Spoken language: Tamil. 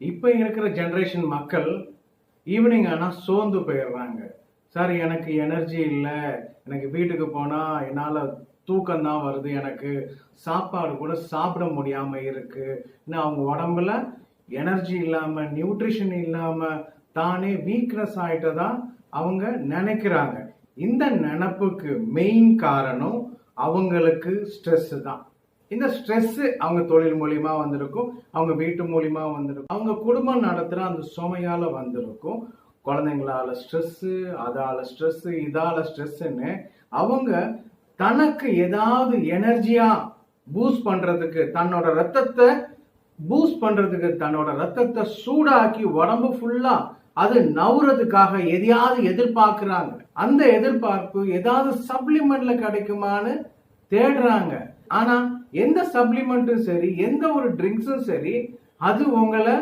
இப்ப இருக்கிற ஜெனரேஷன் மக்கள் ஈவினிங் ஆனா சோர்ந்து போயிடுறாங்க. சார் எனக்கு எனர்ஜி இல்ல. எனக்கு வீட்டுக்கு போனா என்னால தூக்கம் தான் வருது. எனக்கு சாப்பாடு கூட சாப்பிட முடியாம இருக்கு. அவங்க உடம்புல எனர்ஜி இல்லாம, நியூட்ரிஷன் இல்லாம தானே வீக்னஸ் ஆயிட்டதா அவங்க நினைக்கிறாங்க. இந்த நினைப்புக்கு மெயின் காரணம் அவங்களுக்கு ஸ்ட்ரெஸ் தான். இந்த ஸ்ட்ரெஸ் அவங்க தொழில் மூலியமா வந்திருக்கும், அவங்க வீட்டு மூலியமா வந்திருக்கும், அவங்க குடும்பம் நடத்துற அந்த சுமையால வந்திருக்கும். குழந்தைங்களால ஸ்ட்ரெஸ், அதால ஸ்ட்ரெஸ், இதால ஸ்ட்ரெஸ்ன்னு அவங்க தனக்கு ஏதாவது எனர்ஜியா பூஸ்ட் பண்றதுக்கு, தன்னோட ரத்தத்தை பூஸ்ட் பண்றதுக்கு, தன்னோட ரத்தத்தை சூடாக்கி உடம்பு ஃபுல்லா அது நவுறதுக்காக எதையாவது எதிர்பார்க்கிறாங்க. அந்த எதிர்பார்ப்பு ஏதாவது சப்ளிமெண்ட்ல கிடைக்குமான்னு தேடுறாங்க. ஆனா எந்த சப்ளிமெண்ட்டும் சரி, எந்த ஒரு ட்ரிங்க்ஸும் சரி, அது உங்களை